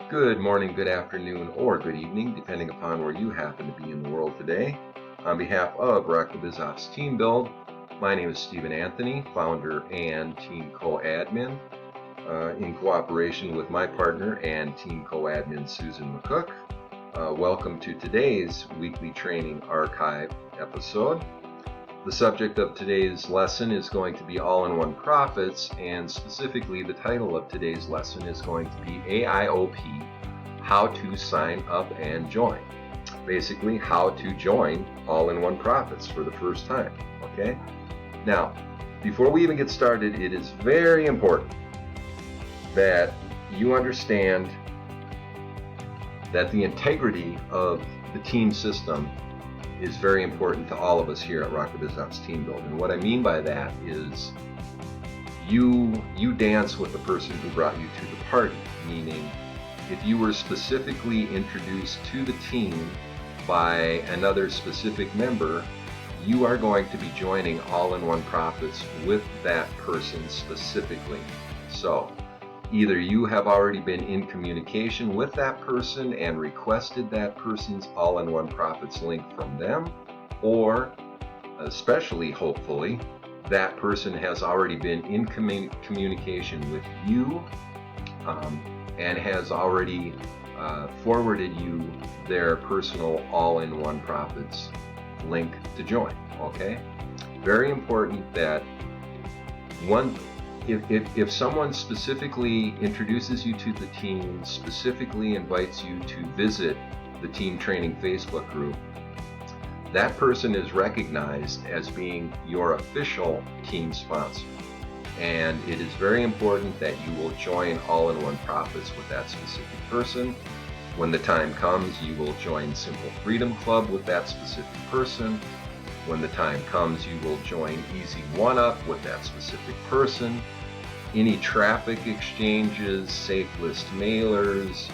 Good morning, good afternoon, or good evening, depending upon where you happen to be in the world today. On behalf of RocktheBizOps Team Build, my name is Stephen Anthony, founder and team co-admin, in cooperation with my partner and team co-admin Susan McCook. Welcome to today's weekly training archive episode. The subject of today's lesson is going to be all-in-one profits, and specifically the title of today's lesson is going to be AIOP, how to sign up and join. Basically, how to join all-in-one profits for the first time, okay? Now, before we even get started, it is very important that you understand that the integrity of the team system is very important to all of us here at RocktheBizOps Team Build. And what I mean by that is you dance with the person who brought you to the party, meaning if you were specifically introduced to the team by another specific member, you are going to be joining all-in-one profits with that person specifically. So either you have already been in communication with that person and requested that person's all-in-one profits link from them, or especially hopefully that person has already been in communication with you and has already forwarded you their personal all-in-one profits link to join. Okay, very important that if someone specifically introduces you to the team, specifically invites you to visit the team training Facebook group, that person is recognized as being your official team sponsor. And it is very important that you will join all-in-one profits with that specific person. When the time comes, you will join Simple Freedom Club with that specific person. When the time comes, you will join Easy One-Up with that specific person. Any traffic exchanges, safe list mailers,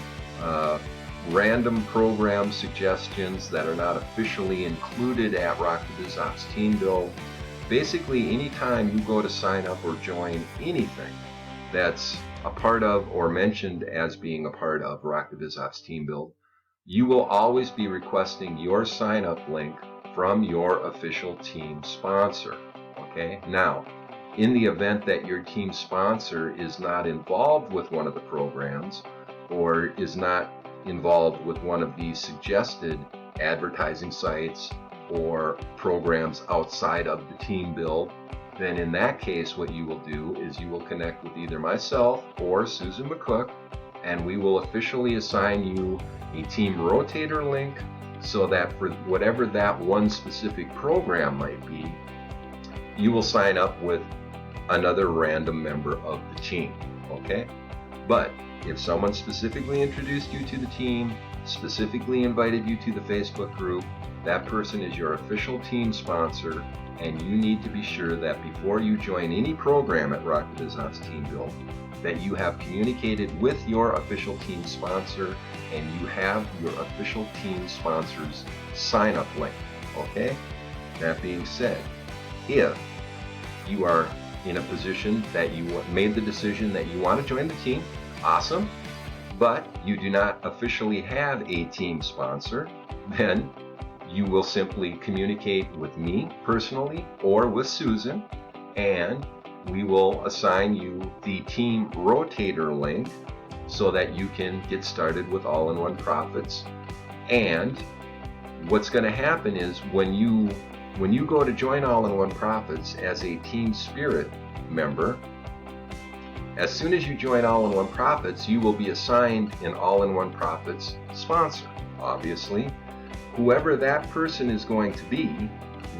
random program suggestions that are not officially included at RocktheBizOps Team Build. Basically, anytime you go to sign up or join anything that's a part of or mentioned as being a part of RocktheBizOps Team Build, you will always be requesting your sign up link from your official team sponsor. Okay? Now, in the event that your team sponsor is not involved with one of the programs or is not involved with one of these suggested advertising sites or programs outside of the team build, then in that case what you will do is you will connect with either myself or Susan McCook, and we will officially assign you a team rotator link so that for whatever that one specific program might be, you will sign up with another random member of the team, okay? But if someone specifically introduced you to the team, specifically invited you to the Facebook group, that person is your official team sponsor, and you need to be sure that before you join any program at RocktheBizOps Team Build, that you have communicated with your official team sponsor and you have your official team sponsor's sign-up link, okay? That being said, if you are in a position that you made the decision that you want to join the team, awesome, but you do not officially have a team sponsor, then you will simply communicate with me personally or with Susan, and we will assign you the team rotator link so that you can get started with all-in-one profits. And what's going to happen is when you go to join all-in-one profits as a team spirit member, as soon as you join all-in-one profits, you will be assigned an all-in-one profits sponsor. Obviously, whoever that person is going to be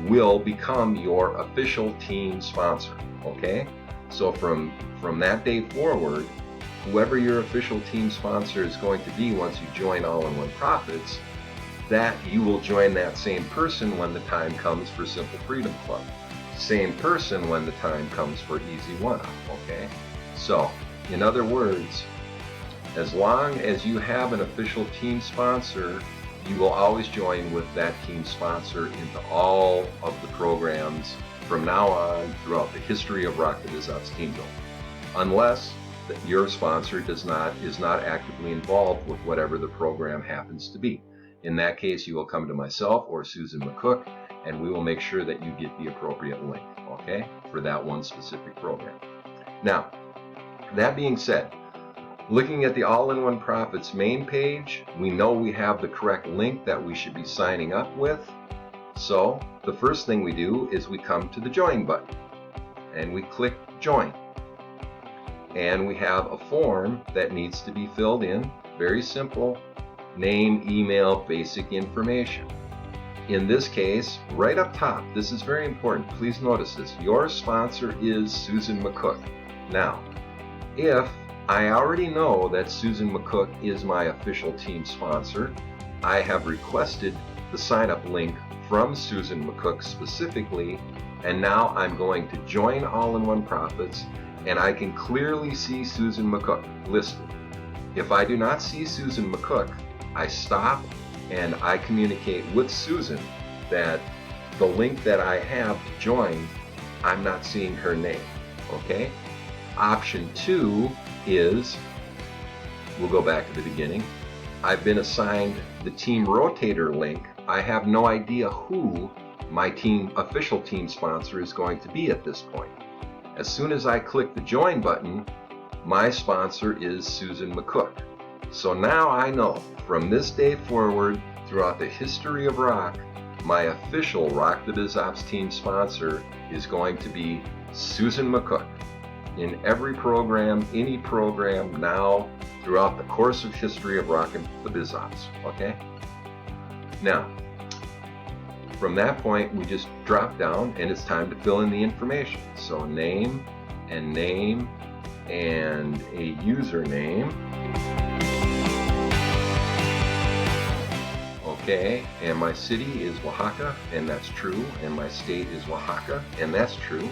will become your official team sponsor, okay? So from that day forward, whoever your official team sponsor is going to be once you join all-in-one profits, that you will join that same person when the time comes for Simple Freedom Club. Same person when the time comes for Easy One-Up, okay? So, in other words, as long as you have an official team sponsor, you will always join with that team sponsor into all of the programs from now on throughout the history of RocktheBizOps Team Build. Unless that your sponsor is not actively involved with whatever the program happens to be. In that case, you will come to myself or Susan McCook, and we will make sure that you get the appropriate link, okay, for that one specific program. Now, that being said, looking at the All-in-One Profits main page, we know we have the correct link that we should be signing up with. So the first thing we do is we come to the Join button, and we click Join. And we have a form that needs to be filled in. Very simple. Name, email, basic information. In this case, right up top, this is very important. Please notice this. Your sponsor is Susan McCook. Now, if I already know that Susan McCook is my official team sponsor, I have requested the sign-up link from Susan McCook specifically, and now I'm going to join All-in-One Profits, and I can clearly see Susan McCook listed. If I do not see Susan McCook, I stop and I communicate with Susan that the link that I have to join, I'm not seeing her name, okay? Option 2 is, we'll go back to the beginning, I've been assigned the team rotator link. I have no idea who my official team sponsor is going to be at this point. As soon as I click the join button, my sponsor is Susan McCook. So now I know from this day forward, throughout the history of Rock, my official Rock the BizOps team sponsor is going to be Susan McCook. In every program, any program now, throughout the course of history of Rock the BizOps, okay? Now, from that point, we just drop down and it's time to fill in the information. So name and a username. Okay, and my city is Oaxaca, and that's true, and my state is Oaxaca, and that's true.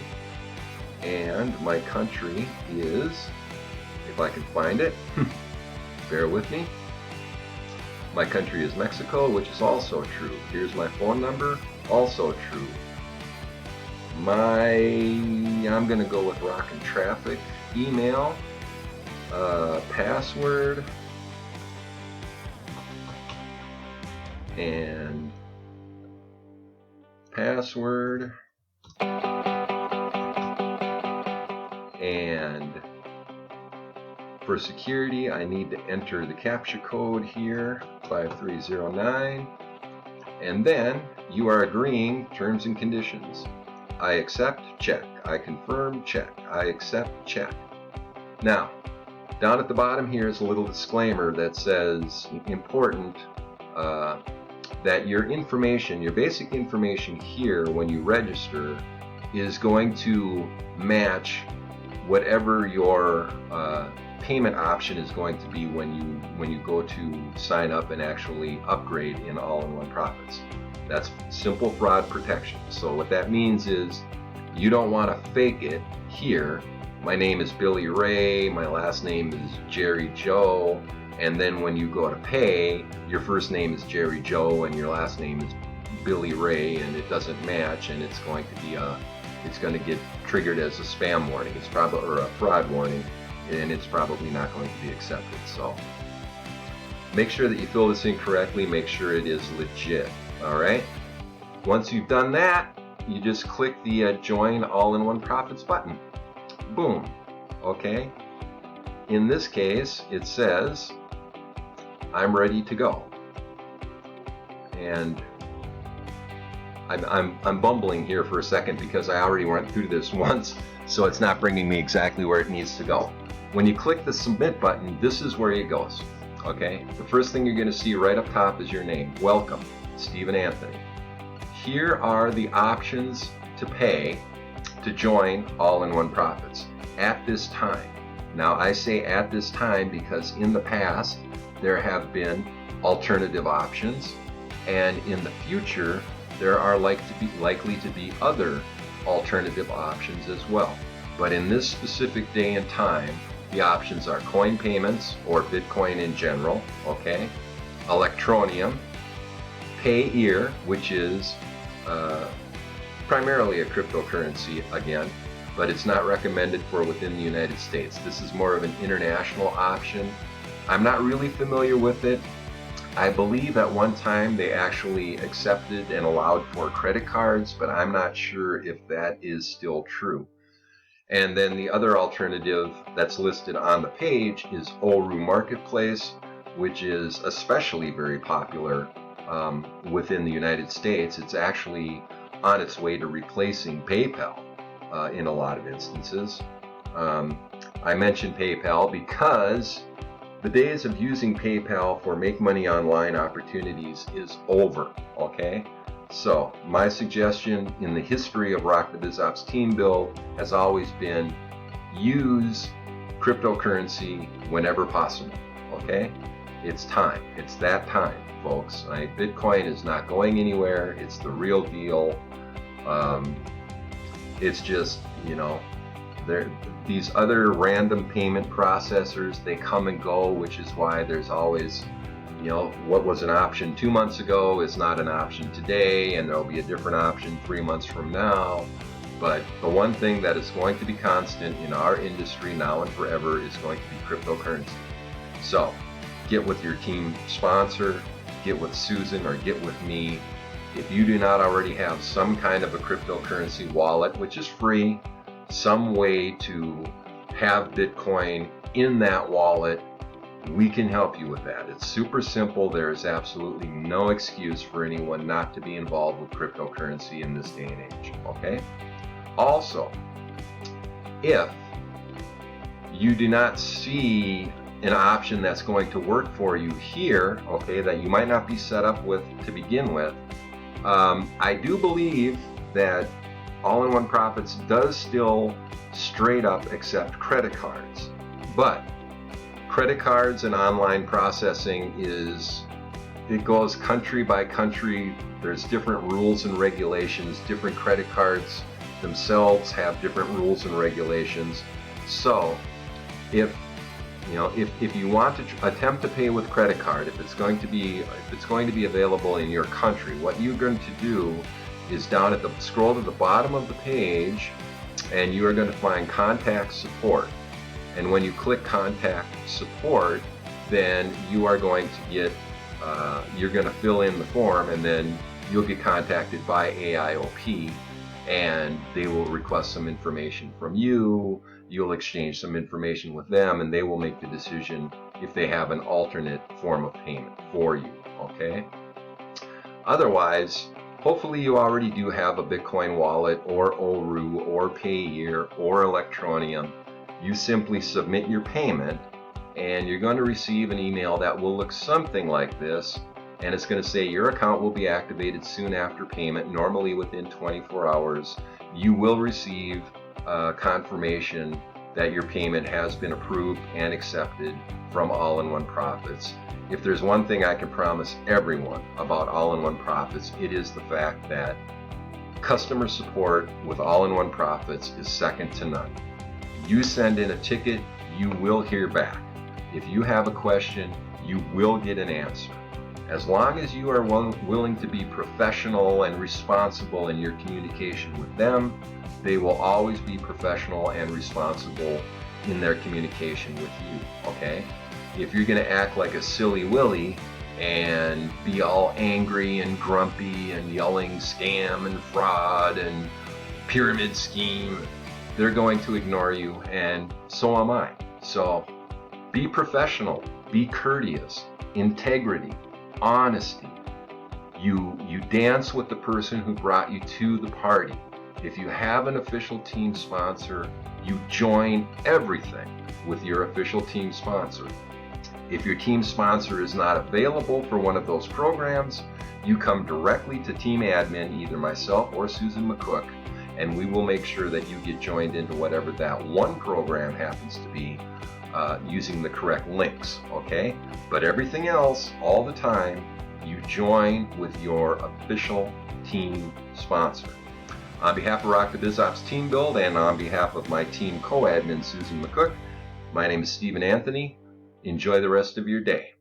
And my country is, if I can find it, bear with me. My country is Mexico, which is also true. Here's my phone number, also true. I'm gonna go with Rock and Traffic. Email, password, and password, and for security I need to enter the CAPTCHA code here, 5309, and then you are agreeing terms and conditions. I accept, check. I confirm, check. I accept, check. Now, down at the bottom here is a little disclaimer that says, important, that your information, your basic information here when you register is going to match whatever your payment option is going to be when you go to sign up and actually upgrade in All-in-One Profits. That's simple fraud protection. So what that means is you don't want to fake it here. My name is Billy Ray, my last name is Jerry Joe, and then when you go to pay, your first name is Jerry Joe and your last name is Billy Ray, and it doesn't match, and it's going to be it's going to get triggered as a spam warning. It's probably, or a fraud warning, and it's probably not going to be accepted. So make sure that you fill this in correctly. Make sure it is legit. All right. Once you've done that, you just click the Join All-in-One Profits button. Boom. Okay. In this case, it says, I'm ready to go. And I'm bumbling here for a second because I already went through this once, so it's not bringing me exactly where it needs to go. When you click the Submit button, this is where it goes. Okay. The first thing you're going to see right up top is your name. Welcome, Stephen Anthony. Here are the options to pay to join All-in-One Profits at this time. Now I say at this time because in the past there have been alternative options, and in the future there are likely to be other alternative options as well. But in this specific day and time, the options are coin payments or Bitcoin in general, okay, Electroneum, Payeer, which is primarily a cryptocurrency again, but it's not recommended for within the United States. This is more of an international option. I'm not really familiar with it. I believe at one time they actually accepted and allowed for credit cards, but I'm not sure if that is still true. And then the other alternative that's listed on the page is ORU Marketplace, which is especially very popular within the United States. It's actually on its way to replacing PayPal in a lot of instances. I mentioned PayPal because the days of using PayPal for make money online opportunities is over, okay? So my suggestion in the history of Rock the BizOps Team Build has always been use cryptocurrency whenever possible, okay? It's time. It's that time, folks. Bitcoin is not going anywhere. It's the real deal. It's just, you know, these other random payment processors, they come and go, which is why there's always, you know, what was an option 2 months ago is not an option today, and there'll be a different option 3 months from now. But the one thing that is going to be constant in our industry now and forever is going to be cryptocurrency. So get with your team sponsor, get with Susan, or get with me. If you do not already have some kind of a cryptocurrency wallet, which is free, some way to have Bitcoin in that wallet, we can help you with that. It's super simple. There is absolutely no excuse for anyone not to be involved with cryptocurrency in this day and age, okay? Also, if you do not see an option that's going to work for you here, okay, that you might not be set up with to begin with, I do believe that All-in-One Profits does still straight up accept credit cards, but credit cards and online processing it goes country by country. There's different rules and regulations. Different credit cards themselves have different rules and regulations. So if you want to attempt to pay with credit card, if it's going to be available in your country, what you're going to do is scroll to the bottom of the page, and you are going to find contact support. And when you click contact support, then you are going to get you're going to fill in the form, and then you'll get contacted by AIOP, and they will request some information from you. You'll exchange some information with them, and they will make the decision if they have an alternate form of payment for you, okay? Otherwise, hopefully you already do have a Bitcoin wallet or ORU or Payeer or Electroneum. You simply submit your payment, and you're going to receive an email that will look something like this, and it's going to say your account will be activated soon after payment, normally within 24 hours. You will receive confirmation that your payment has been approved and accepted from All-in-One Profits. If there's one thing I can promise everyone about All-in-One Profits, it is the fact that customer support with All-in-One Profits is second to none. You send in a ticket, you will hear back. If you have a question, you will get an answer. As long as you are willing to be professional and responsible in your communication with them, they will always be professional and responsible in their communication with you, okay? If you're going to act like a silly willy and be all angry and grumpy and yelling scam and fraud and pyramid scheme, they're going to ignore you, and so am I. So be professional, be courteous, integrity, honesty. You dance with the person who brought you to the party. If you have an official team sponsor, you join everything with your official team sponsor. If your team sponsor is not available for one of those programs, you come directly to team admin, either myself or Susan McCook, and we will make sure that you get joined into whatever that one program happens to be, using the correct links, okay? But everything else, all the time, you join with your official team sponsor. On behalf of Rock the BizOps Team Build and on behalf of my team co-admin Susan McCook, my name is Stephen Anthony. Enjoy the rest of your day.